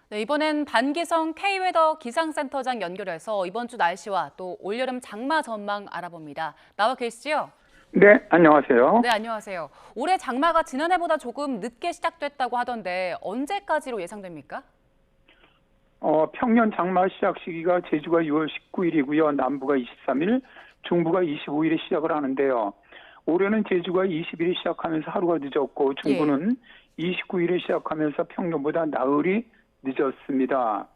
네, 이번엔 반기성 K웨더 기상센터장 연결해서 이번 주 날씨와 또 올여름 장마 전망 알아봅니다. 나와 계시죠? 네, 안녕하세요. 네, 안녕하세요. 올해 장마가 지난해보다 조금 늦게 시작됐다고 하던데 언제까지로 예상됩니까? 평년 장마 시작 시기가 제주가 6월 19일이고요. 남부가 23일, 중부가 25일에 시작을 하는데요. 올해는 제주가 20일에 시작하면서 하루가 늦었고 예. 중부는 29일에 시작하면서 평년보다 나흘이 늦었습니다.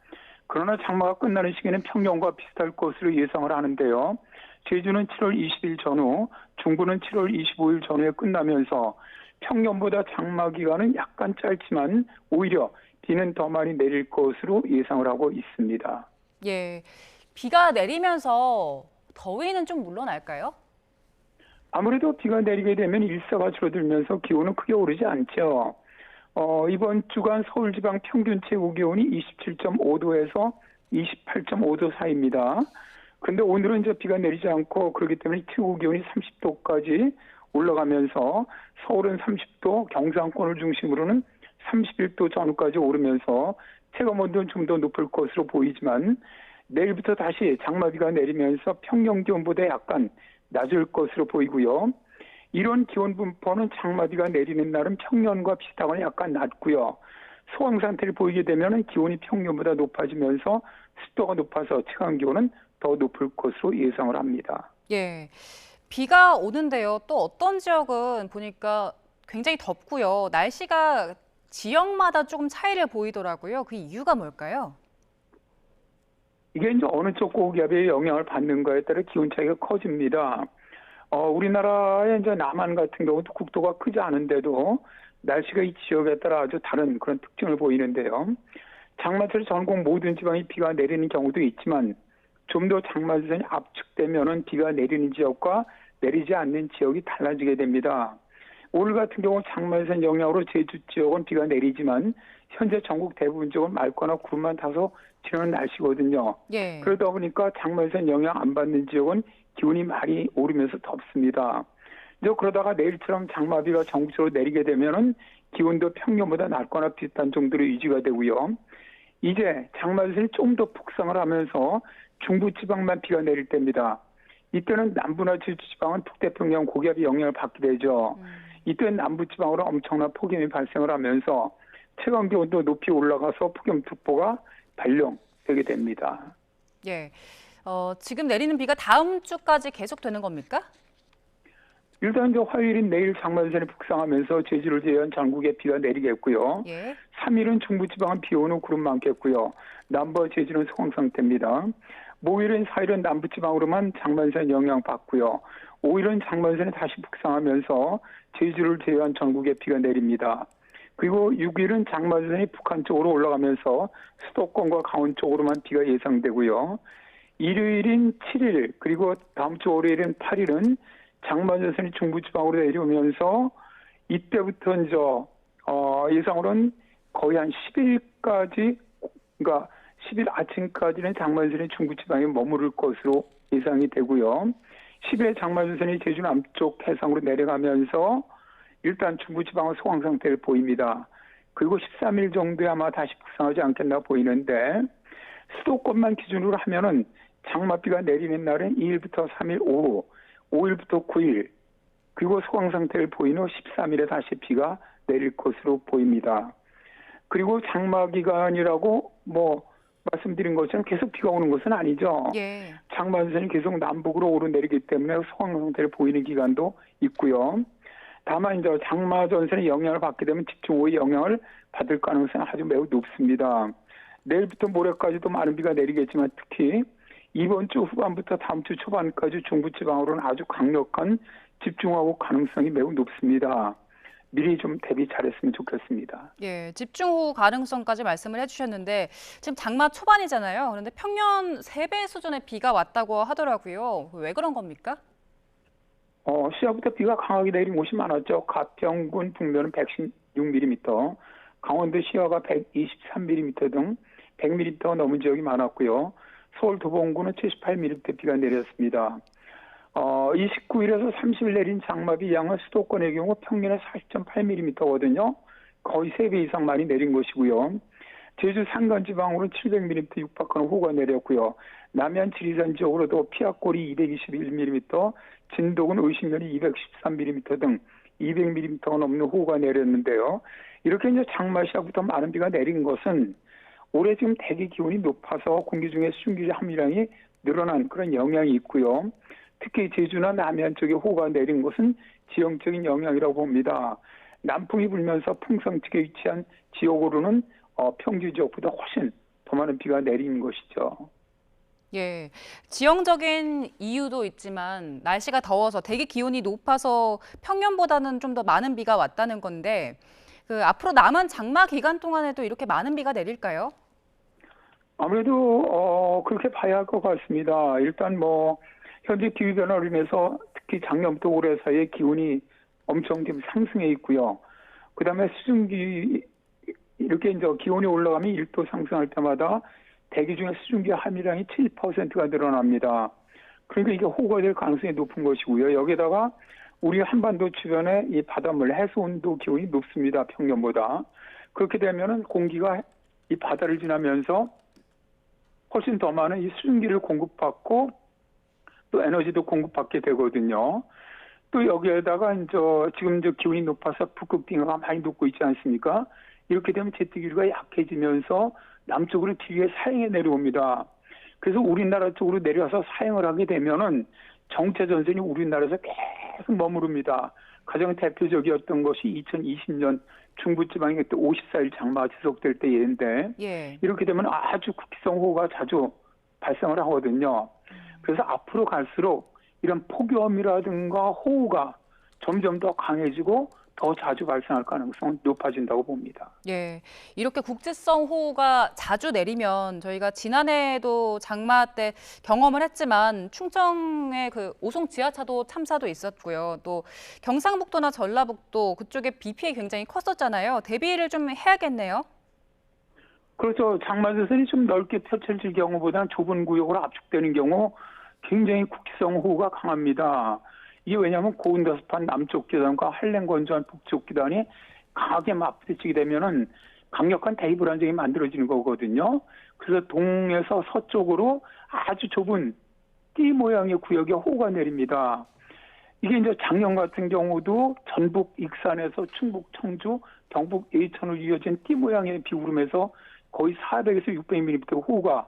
그러나 장마가 끝나는 시기는 평년과 비슷할 것으로 예상을 하는데요. 제주는 7월 20일 전후, 중부는 7월 25일 전후에 끝나면서 평년보다 장마 기간은 약간 짧지만 오히려 비는 더 많이 내릴 것으로 예상을 하고 있습니다. 예. 비가 내리면서 더위는 좀 물러날까요? 아무래도 비가 내리게 되면 일사가 줄어들면서 기온은 크게 오르지 않죠. 이번 주간 서울 지방 평균 최고 기온이 27.5도에서 28.5도 사이입니다. 근데 오늘은 이제 비가 내리지 않고 그렇기 때문에 최고 기온이 30도까지 올라가면서 서울은 30도, 경상권을 중심으로는 31도 전후까지 오르면서 체감 온도는 좀 더 높을 것으로 보이지만 내일부터 다시 장마비가 내리면서 평년 기온보다 약간 낮을 것으로 보이고요. 이런 기온 분포는 장마비가 내리는 날은 평년과 비슷하거나 약간 낮고요. 소강 상태를 보이게 되면 기온이 평년보다 높아지면서 습도가 높아서 체감 기온은 더 높을 것으로 예상을 합니다. 예. 비가 오는데요. 또 어떤 지역은 보니까 굉장히 덥고요. 날씨가 지역마다 조금 차이를 보이더라고요. 그 이유가 뭘까요? 이게 이제 어느 쪽 고기압의 영향을 받는가에 따라 기온 차이가 커집니다. 우리나라의 이제 남한 같은 경우도 국토가 크지 않은데도 날씨가 이 지역에 따라 아주 다른 그런 특징을 보이는데요. 장마철 전국 모든 지방이 비가 내리는 경우도 있지만 좀 더 장마전이 압축되면은 비가 내리는 지역과 내리지 않는 지역이 달라지게 됩니다. 오늘 같은 경우 장마전 영향으로 제주 지역은 비가 내리지만 현재 전국 대부분 지역은 맑거나 구름만 다소 지나는 날씨거든요. 예. 그러다 보니까 장마전 영향 안 받는 지역은 기온이 많이 오르면서 덥습니다. 이제 그러다가 내일처럼 장마비가 전국적으로 내리게 되면은 기온도 평년보다 낮거나 비슷한 정도로 유지가 되고요. 이제 장마전이 좀 더 북상을 하면서 중부지방만 비가 내릴 때입니다. 이때는 남부나 제주지방은 북태평양 고기압의 영향을 받게 되죠. 이때 남부지방으로 엄청난 폭염이 발생을 하면서 체감기온도 높이 올라가서 폭염특보가 발령되게 됩니다. 예. 지금 내리는 비가 다음 주까지 계속되는 겁니까? 일단 이제 화요일인 내일 장마전이 북상하면서 제주를 제외한 전국에 비가 내리겠고요. 예. 3일은 중부지방은 비 오는 구름 많겠고요. 남부와 제주는 소강 상태입니다. 목요일은 4일은 남부지방으로만 장마전 영향 받고요. 5일은 장마전이 다시 북상하면서 제주를 제외한 전국에 비가 내립니다. 그리고 6일은 장마전이 북한 쪽으로 올라가면서 수도권과 강원 쪽으로만 비가 예상되고요. 일요일인 7일 그리고 다음 주 월요일인 8일은 장마전선이 중부지방으로 내려오면서 이때부터 이제 예상으로는 거의 한 10일까지 그러니까 10일 아침까지는 장마전선이 중부지방에 머무를 것으로 예상이 되고요. 10일 장마전선이 제주 남쪽 해상으로 내려가면서 일단 중부지방은 소강 상태를 보입니다. 그리고 13일 정도에 아마 다시 북상하지 않겠나 보이는데 수도권만 기준으로 하면은 장마비가 내리는 날은 2일부터 3일 오후, 5일부터 9일, 그리고 소강 상태를 보인 후 13일에 다시 비가 내릴 것으로 보입니다. 그리고 장마 기간이라고 말씀드린 것처럼 계속 비가 오는 것은 아니죠. 예. 장마전선이 계속 남북으로 오르내리기 때문에 소강 상태를 보이는 기간도 있고요. 다만 이제 장마전선의 영향을 받게 되면 집중호우의 영향을 받을 가능성은 아주 매우 높습니다. 내일부터 모레까지도 많은 비가 내리겠지만 특히 이번 주 후반부터 다음 주 초반까지 중부지방으로는 아주 강력한 집중호우 가능성이 매우 높습니다. 미리 좀 대비 잘했으면 좋겠습니다. 예, 집중호우 가능성까지 말씀을 해주셨는데 지금 장마 초반이잖아요. 그런데 평년 3배 수준의 비가 왔다고 하더라고요. 왜 그런 겁니까? 시작부터 비가 강하게 내린 곳이 많았죠. 가평군 북면은 116mm, 강원도 시야가 123mm 등 100mm 넘은 지역이 많았고요. 서울 도봉구는 78mm 비가 내렸습니다. 29일에서 30일 내린 장마비 양은 수도권의 경우 평년에 40.8mm거든요. 거의 3배 이상 많이 내린 것이고요. 제주 산간지방으로는 700mm 육박하는 호우가 내렸고요. 남해안 지리산 지역으로도 피악골이 221mm, 진도군 의심면이 213mm 등 200mm가 넘는 호우가 내렸는데요. 이렇게 이제 장마 시작부터 많은 비가 내린 것은 올해 지금 대기 기온이 높아서 공기 중에 수증기 함유량이 늘어난 그런 영향이 있고요. 특히 제주나 남해안 쪽에 호우가 내린 것은 지형적인 영향이라고 봅니다. 남풍이 불면서 풍성측에 위치한 지역으로는 평지 지역보다 훨씬 더 많은 비가 내리는 것이죠. 예, 지형적인 이유도 있지만 날씨가 더워서 대기 기온이 높아서 평년보다는 좀 더 많은 비가 왔다는 건데 그 앞으로 남은 장마 기간 동안에도 이렇게 많은 비가 내릴까요? 아무래도 그렇게 봐야 할 것 같습니다. 일단 뭐 현재 기후 변화로 인해서 특히 작년부터 올해 사이에 기온이 엄청 지금 상승해 있고요. 그다음에 수증기 이렇게 이제 기온이 올라가면 1도 상승할 때마다 대기 중에 수증기 함유량이 7%가 늘어납니다. 그러니까 이게 호우가 될 가능성이 높은 것이고요. 여기다가 우리 한반도 주변에 이 바닷물 해수 온도 기온이 높습니다. 평년보다. 그렇게 되면은 공기가 이 바다를 지나면서 훨씬 더 많은 이 수증기를 공급받고 또 에너지도 공급받게 되거든요. 또 여기에다가 이제 지금 이제 기온이 높아서 북극 빙하가 많이 녹고 있지 않습니까? 이렇게 되면 제트기류가 약해지면서 남쪽으로 뒤에 사행에 내려옵니다. 그래서 우리나라 쪽으로 내려와서 사행을 하게 되면은 정체 전선이 우리나라에서 계속 머무릅니다. 가장 대표적이었던 것이 2020년 중부지방에 그때 54일 장마가 지속될 때인데 예. 이렇게 되면 아주 국기성 호우가 자주 발생을 하거든요. 그래서 앞으로 갈수록 이런 폭염이라든가 호우가 점점 더 강해지고 더 자주 발생할 가능성은 높아진다고 봅니다. 예, 이렇게 국지성 호우가 자주 내리면 저희가 지난해에도 장마 때 경험을 했지만 충청의 그 오송 지하차도 참사도 있었고요. 또 경상북도나 전라북도 그쪽에 비 피해 굉장히 컸었잖아요. 대비를 좀 해야겠네요. 그렇죠. 장마 전선이 좀 넓게 펼쳐질 경우보다는 좁은 구역으로 압축되는 경우 굉장히 국지성 호우가 강합니다. 이게 왜냐하면 고온다습한 남쪽 기단과 한랭 건조한 북쪽 기단이 강하게 맞부딪히게 되면은 강력한 대기 불안정이 만들어지는 거거든요. 그래서 동에서 서쪽으로 아주 좁은 띠 모양의 구역에 호우가 내립니다. 이게 이제 작년 같은 경우도 전북 익산에서 충북 청주, 경북 예천으로 이어진 띠 모양의 비구름에서 거의 400에서 600mm 호우가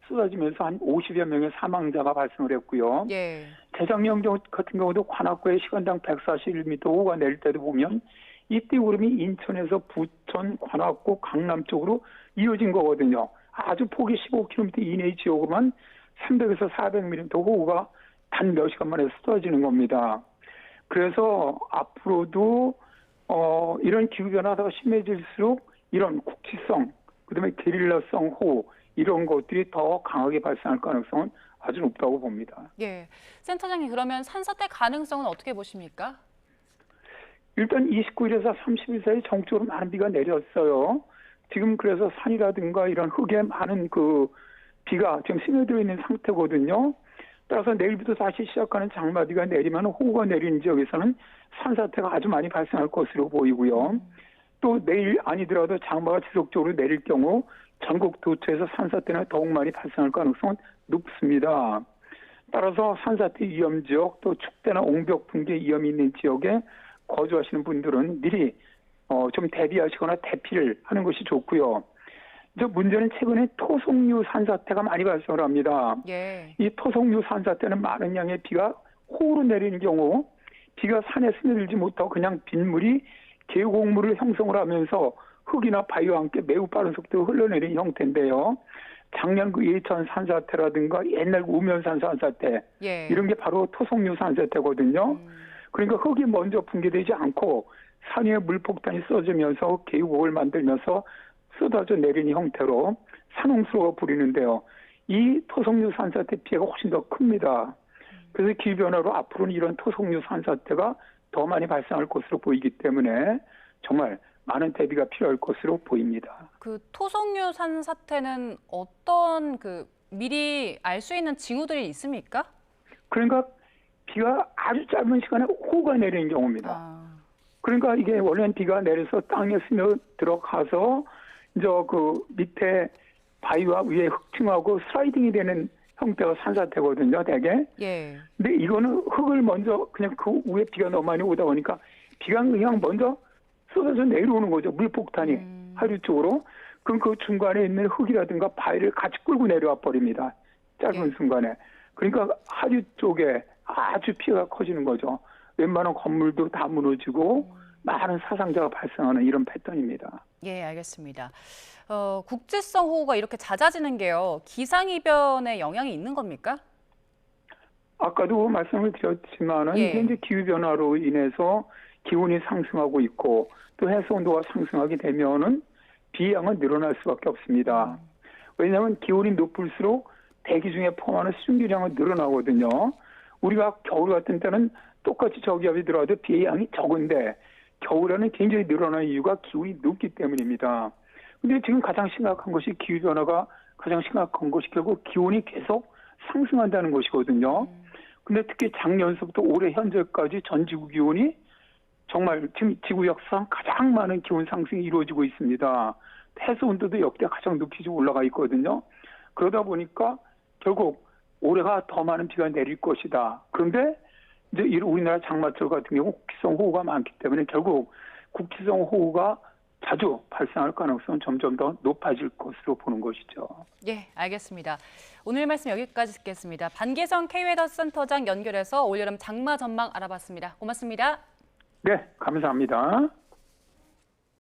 쏟아지면서 한 50여 명의 사망자가 발생을 했고요. 예. 재작년 같은 경우도 관악구에 시간당 141mm 호우가 내릴 때도 보면 이 띠구름이 인천에서 부천, 관악구, 강남 쪽으로 이어진 거거든요. 아주 폭이 15km 이내의 지역으로만 300에서 400mm 호우가 단 몇 시간 만에 쏟아지는 겁니다. 그래서 앞으로도 이런 기후변화가 심해질수록 이런 국지성, 그다음에 게릴라성 호우 이런 것들이 더 강하게 발생할 가능성은 아주 높다고 봅니다. 예, 센터장님 그러면 산사태 가능성은 어떻게 보십니까? 일단 29일에서 30일 사이 전국적으로 많은 비가 내렸어요. 지금 그래서 산이라든가 이런 흙에 많은 그 비가 지금 스며들어 있는 상태거든요. 따라서 내일부터 다시 시작하는 장마비가 내리면 호우가 내리는 지역에서는 산사태가 아주 많이 발생할 것으로 보이고요. 또 내일 아니더라도 장마가 지속적으로 내릴 경우 전국 도처에서 산사태는 더욱 많이 발생할 가능성은 높습니다. 따라서 산사태 위험 지역 또 축대나 옹벽 붕괴 위험이 있는 지역에 거주하시는 분들은 미리 좀 대비하시거나 대피를 하는 것이 좋고요. 이제 문제는 최근에 토속류 산사태가 많이 발생을 합니다. 예. 이 토속류 산사태는 많은 양의 비가 호우로 내리는 경우 비가 산에 스며들지 못하고 그냥 빗물이 계곡물을 형성을 하면서 흙이나 바위와 함께 매우 빠른 속도로 흘러내리는 형태인데요. 작년 그 예천 산사태라든가 옛날 우면산 산사태 예. 이런 게 바로 토속류 산사태거든요. 그러니까 흙이 먼저 붕괴되지 않고 산 위에 물폭탄이 쏟아지면서 계곡을 만들면서 쏟아져 내리는 형태로 산홍수로가 부리는데요. 이 토속류 산사태 피해가 훨씬 더 큽니다. 그래서 기후변화로 앞으로는 이런 토속류 산사태가 더 많이 발생할 것으로 보이기 때문에 정말 많은 대비가 필요할 것으로 보입니다. 그 토속류 산사태는 어떤 그 미리 알 수 있는 징후들이 있습니까? 그러니까 비가 아주 짧은 시간에 호우가 내리는 경우입니다. 그러니까 이게 원래는 비가 내려서 땅에 스며 들어가서 이제 그 밑에 바위와 위에 흙층하고 슬라이딩이 되는 형태가 산사태거든요, 대개. 예. 근데 이거는 흙을 먼저 그냥 그 위에 비가 너무 많이 오다 보니까 비가 그냥 먼저 쏟아져 내려오는 거죠. 물폭탄이 하류 쪽으로. 그럼 그 중간에 있는 흙이라든가 바위를 같이 끌고 내려와 버립니다. 짧은 예. 순간에. 그러니까 하류 쪽에 아주 피해가 커지는 거죠. 웬만한 건물도 다 무너지고 많은 사상자가 발생하는 이런 패턴입니다. 예, 알겠습니다. 국지성 호우가 이렇게 잦아지는 게요, 기상이변에 영향이 있는 겁니까? 아까도 말씀을 드렸지만은 예. 이게 이제 기후 변화로 인해서 기온이 상승하고 있고 또 해수 온도가 상승하게 되면은 비 양은 늘어날 수밖에 없습니다. 왜냐하면 기온이 높을수록 대기 중에 포함하는 수증기량은 늘어나거든요. 우리가 겨울 같은 때는 똑같이 저기압이 들어와도 비의 양이 적은데 겨울에는 굉장히 늘어나는 이유가 기온이 높기 때문입니다. 근데 지금 가장 심각한 것이 기후 변화가 가장 심각한 것이 결국 기온이 계속 상승한다는 것이거든요. 근데 특히 작년서부터 올해 현재까지 전 지구 기온이 정말 지금 지구 역사상 가장 많은 기온 상승이 이루어지고 있습니다. 해수 온도도 역대 가장 높이 올라가 있거든요. 그러다 보니까 결국 올해가 더 많은 비가 내릴 것이다. 그런데 이제 우리나라 장마철 같은 경우 국지성 호우가 많기 때문에 결국 국지성 호우가 자주 발생할 가능성은 점점 더 높아질 것으로 보는 것이죠. 예, 알겠습니다. 오늘 말씀 여기까지 듣겠습니다. 반기성 K웨더 센터장 연결해서 올여름 장마 전망 알아봤습니다. 고맙습니다. 네, 감사합니다.